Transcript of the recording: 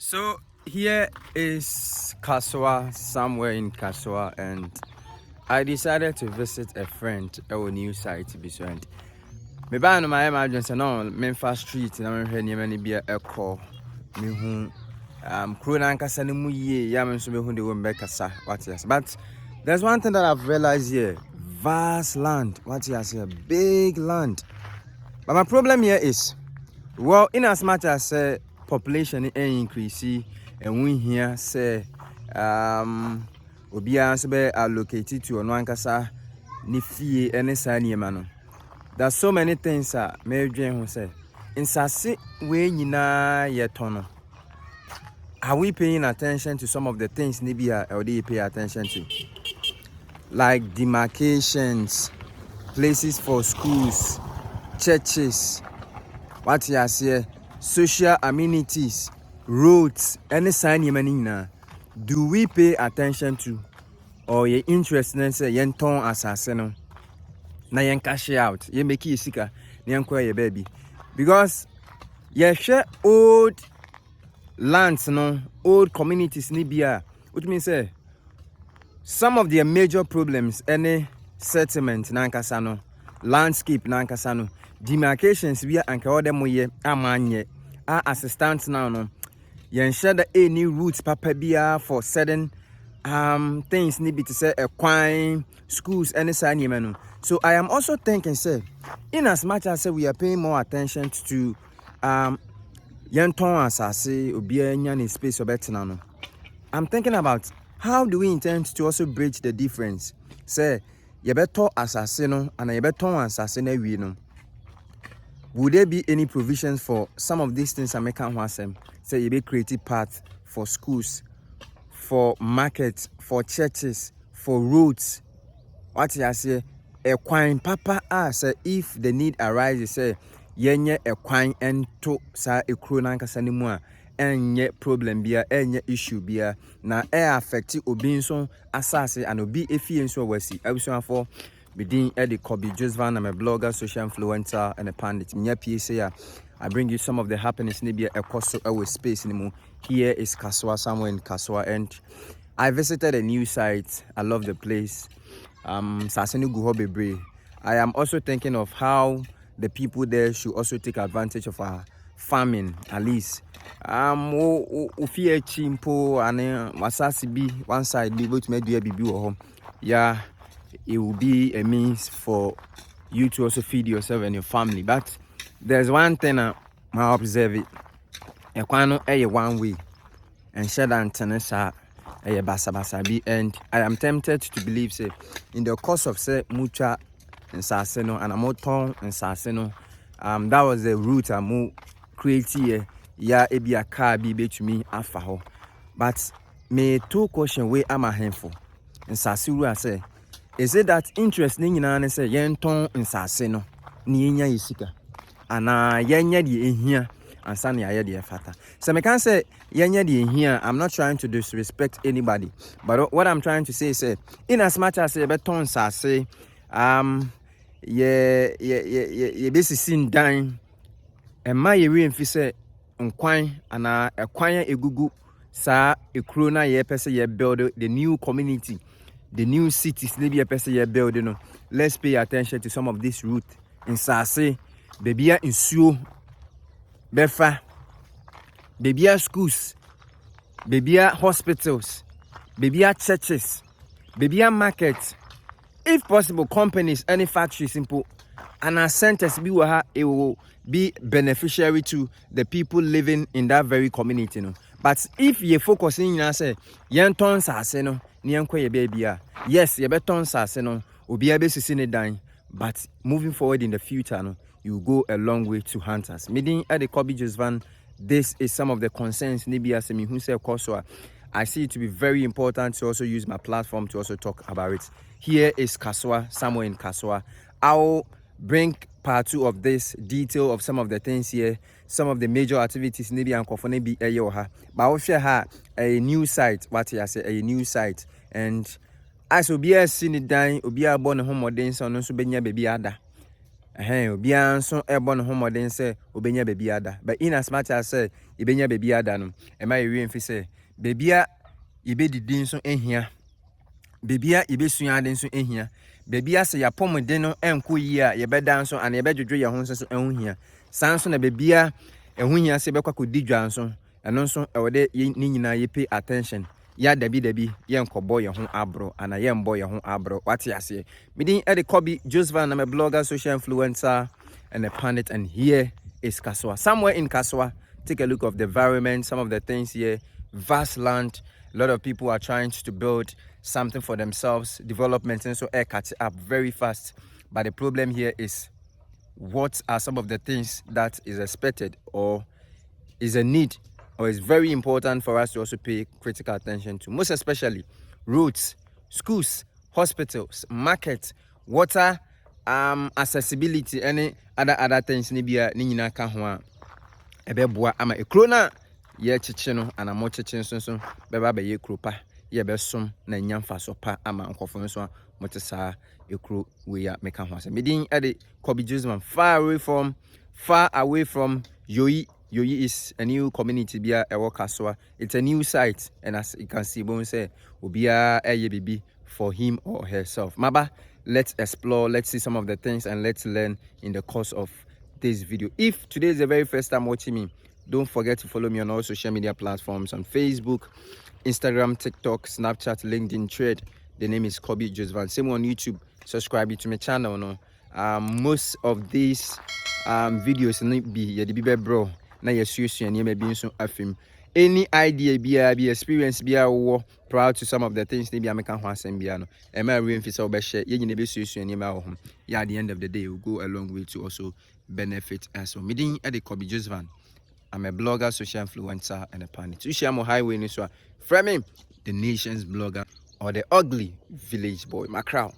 So here is Kaswa, somewhere in Kaswa, and I decided to visit a friend at a new site to be sent. Me ba no my emergency no Memphis Street na me hwe ne mani bia ekọ me hu kro na nkasa ne mu yie ya me so me hu de wo mbekasa what yes. But there's one thing that I've realized here: vast land, what yes, a big land. But my problem here is, well, in as much as population increase and we here say obia so be allocated to ono ankasa ni fie ene sa niema no. There's so many things may dream who say in sase we nyina yetono. Are we paying attention to some of the things Nibia or they pay attention to? Like demarcations, places for schools, churches, what you say, social amenities, roads, any sign you mean. Do we pay attention to or your interest in say yenton assassin? Na yen cash out, ye make you sika, yen your baby. Because ye share old lands, no, old communities nibia, which means say some of their major problems, any settlement nankasano, landscape nankasano, demarcations we anka order moye amanye, assistants now no. Yen share the any routes papa bia for certain things need to say acquiring schools any sign menu. So I am also thinking, say, in as much as we are paying more attention to yenton asase obia nya space obetina no, I'm thinking about how do we intend to also bridge the difference. Say yebeto asase no and yebeton asase na wi no. Would there be any provisions for some of these things I make am say you be creative path for schools, for markets, for churches, for roads? What you say? A quine papa say if the need arises, say yenye a quine and to sa a cronanka sanimua and yet problem beer and yet issue beer na air affect obinson assassin and obi efi and so wasi. I was for Bedin Eddie KOBBY JosVan. I'm a blogger, social influencer, and a pandit. PSA, I bring you some of the happenings maybe a cost of space anymore. Here is Kaswa, somewhere in Kaswa, and I visited a new site. I love the place. Sasenu Guho Bebre. I am also thinking of how the people there should also take advantage of our farming at least. Ufie chimpo and wasasi be one side be able to make the baby home. Yeah, it will be a means for you to also feed yourself and your family. But there's one thing I observe it. A kwano a one way and share and tenesa a basa be, and I am tempted to believe say in the course of say mucha and saseno and amoton and saseno, that was the route I moved create ya ebi a car be to me afaho. But me two question way am I handful and sasiru I say, is it that interest in and say yenton and saseno ni nya yisika ana yenya di ehia ansa na ya de fata. So me can say yenya di ehia. I'm not trying to disrespect anybody, but what I'm trying to say is in as much as beton sase ye besisin dan ema ye we mfi say nkwan ana ekwan egugu sa ekuro na ye pese ye build the new community, the new cities maybe ye pese ye build no. Let's pay attention to some of this route in sase bebia insuo befa, bebia schools, bebia hospitals, bebia churches, bebia markets, if possible companies, any factories simple and our centers be it will be beneficiary to the people living in that very community, no. But if you focusing in say yenton sase no ni enko ye bebia, yes ye beton sase no obi abesisi ne dan, but moving forward in the future no, you go a long way to hunters. Meeting at the KOBBY JosVan, this is some of the concerns Nibia Semi who say Koswa. I see it to be very important to also use my platform to also talk about it. Here is Kaswa, somewhere in Kaswa. I'll bring part 2 of this detail of some of the things here, some of the major activities Nibia and Kofone be a yoha. But I'll share her a new site, what I say, a new site. And as Obia seen it dying, Obia born a home or dance on also benya baby ada. Obiara nso ebo no homoden say obenya baby ada. But in as much as say ibenya baby ada no, e ma yewe mfi say baby a yebedidi nso ehia. Baby a yebesua ade nso ehia. Baby a se yapomden no enko yi a yebeda nso ana yebedwodwo ye ho nso enho hia. San so na baby a enho hia se bekwa kodi dwa nso eno nso ewode ni nyina ye pay attention. Ya dabi ye nkobo ye ho abro ana ye mbo ye ho abro wate ase midin e de KOBBY JosVan. I'm a blogger, social influencer and a pundit, and here is Kaswa. Somewhere in Kaswa, take a look of the environment, some of the things here. Vast land, a lot of people are trying to build something for themselves, development, and so air catch up very fast. But the problem here is, what are some of the things that is expected or is a need or is very important for us to also pay critical attention to, most especially roads, schools, hospitals, markets, water, accessibility, any other things ni bia ni nyina ka ho a ebeboa ama ekro na ye cheche no ana mo cheche so beba be ye ekro pa ye be som na nyamfa so pa ama nkofo so motesa ekro we ya meka ho ase medin e de KOBBY JosVan. Far away from Yoyi is a new community bia ewo Kaswa. It's a new site, and as you can see, bon say obia bibi for him or herself. Maba, let's explore, let's see some of the things, and let's learn in the course of this video. If today is the very first time watching me, don't forget to follow me on all social media platforms, on Facebook, Instagram, TikTok, Snapchat, LinkedIn, Thread. The name is KOBBY JosVan. Same on YouTube. Subscribe to my channel. No, most of these videos be the bro. Na yesusu and yeme bi nso afim. Any idea be experience be proud to some of the things they be ameka ho asem bia no e ma re mfi se obehye ye nyine be susu and yeme ho. Yeah, at the end of the day will go a long way to also benefit us. So midin e de KOBBY JosVan. I'm a blogger, social influencer, and a pundit. You share my highway in this one. Framing the nation's blogger or the ugly village boy, my crowd.